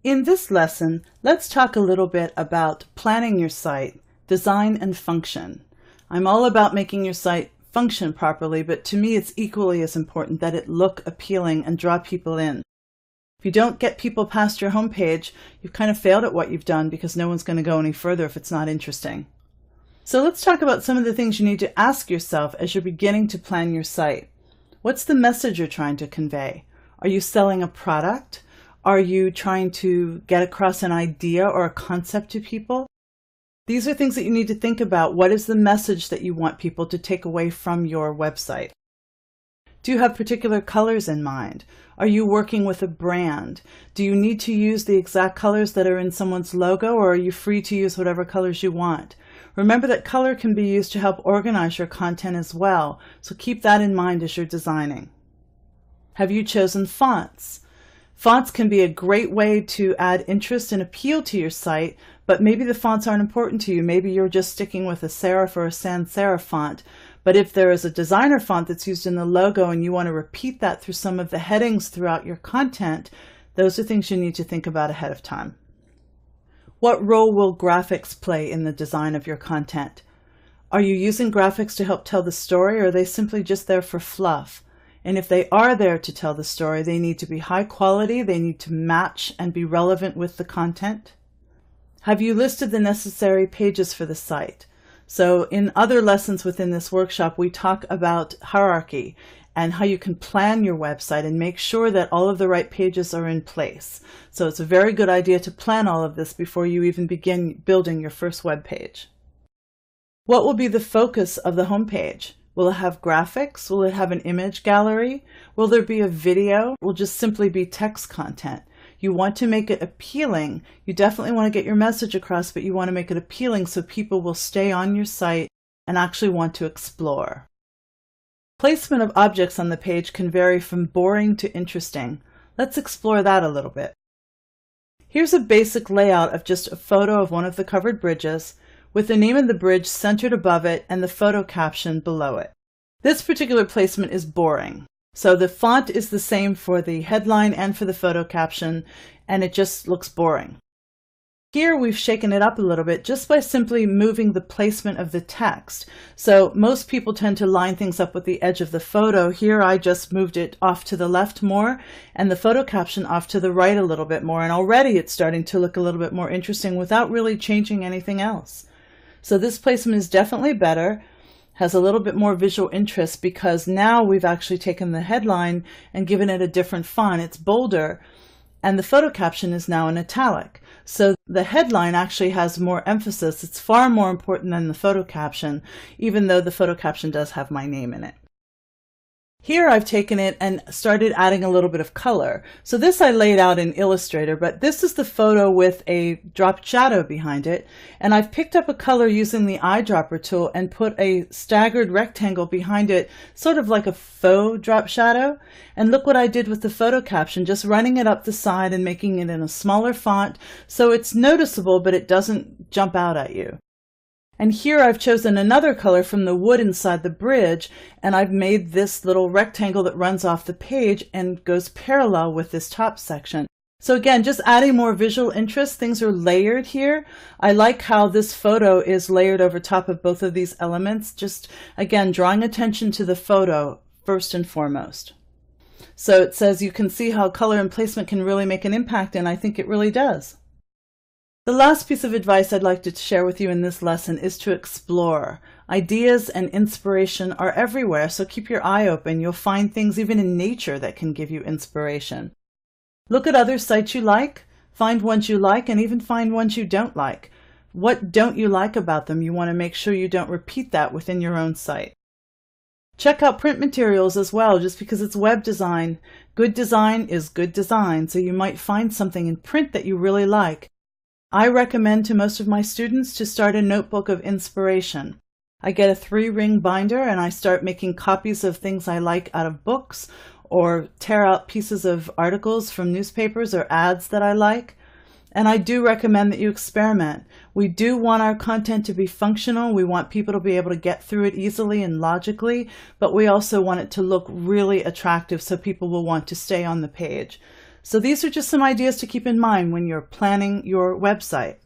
In this lesson, let's talk a little bit about planning your site, design and function. I'm all about making your site function properly, but to me it's equally as important that it look appealing and draw people in. If you don't get people past your homepage, you've kind of failed at what you've done because no one's going to go any further if it's not interesting. So let's talk about some of the things you need to ask yourself as you're beginning to plan your site. What's the message you're trying to convey? Are you selling a product? Are you trying to get across an idea or a concept to people? These are things that you need to think about. What is the message that you want people to take away from your website? Do you have particular colors in mind? Are you working with a brand? Do you need to use the exact colors that are in someone's logo, or are you free to use whatever colors you want? Remember that color can be used to help organize your content as well, so keep that in mind as you're designing. Have you chosen fonts? Fonts can be a great way to add interest and appeal to your site, but maybe the fonts aren't important to you. Maybe you're just sticking with a serif or a sans serif font. But if there is a designer font that's used in the logo and you want to repeat that through some of the headings throughout your content, those are things you need to think about ahead of time. What role will graphics play in the design of your content? Are you using graphics to help tell the story, or are they simply just there for fluff? And if they are there to tell the story, they need to be high quality, they need to match and be relevant with the content. Have you listed the necessary pages for the site? So in other lessons within this workshop, we talk about hierarchy and how you can plan your website and make sure that all of the right pages are in place. So it's a very good idea to plan all of this before you even begin building your first web page. What will be the focus of the homepage? Will it have graphics? Will it have an image gallery? Will there be a video? Will just simply be text content? You want to make it appealing. You definitely want to get your message across, but you want to make it appealing so people will stay on your site and actually want to explore. Placement of objects on the page can vary from boring to interesting. Let's explore that a little bit. Here's a basic layout of just a photo of one of the covered bridges, with the name of the bridge centered above it and the photo caption below it. This particular placement is boring. So the font is the same for the headline and for the photo caption, and it just looks boring. Here we've shaken it up a little bit just by simply moving the placement of the text. So most people tend to line things up with the edge of the photo. Here I just moved it off to the left more and the photo caption off to the right a little bit more, and already it's starting to look a little bit more interesting without really changing anything else. So this placement is definitely better, has a little bit more visual interest because now we've actually taken the headline and given it a different font. It's bolder, and the photo caption is now in italic. So the headline actually has more emphasis. It's far more important than the photo caption, even though the photo caption does have my name in it. Here I've taken it and started adding a little bit of color. So this I laid out in Illustrator, but this is the photo with a dropped shadow behind it. And I've picked up a color using the eyedropper tool and put a staggered rectangle behind it, sort of like a faux drop shadow. And look what I did with the photo caption, just running it up the side and making it in a smaller font so it's noticeable, but it doesn't jump out at you. And here I've chosen another color from the wood inside the bridge, and I've made this little rectangle that runs off the page and goes parallel with this top section. So again, just adding more visual interest. Things are layered here. I like how this photo is layered over top of both of these elements. Just again, drawing attention to the photo first and foremost. So it says you can see how color and placement can really make an impact, and I think it really does. The last piece of advice I'd like to share with you in this lesson is to explore. Ideas and inspiration are everywhere, so keep your eye open. You'll find things even in nature that can give you inspiration. Look at other sites you like, find ones you like, and even find ones you don't like. What don't you like about them? You want to make sure you don't repeat that within your own site. Check out print materials as well. Just because it's web design, good design is good design, so you might find something in print that you really like. I recommend to most of my students to start a notebook of inspiration. I get a 3-ring binder and I start making copies of things I like out of books, or tear out pieces of articles from newspapers or ads that I like. And I do recommend that you experiment. We do want our content to be functional. We want people to be able to get through it easily and logically, but we also want it to look really attractive so people will want to stay on the page. So these are just some ideas to keep in mind when you're planning your website.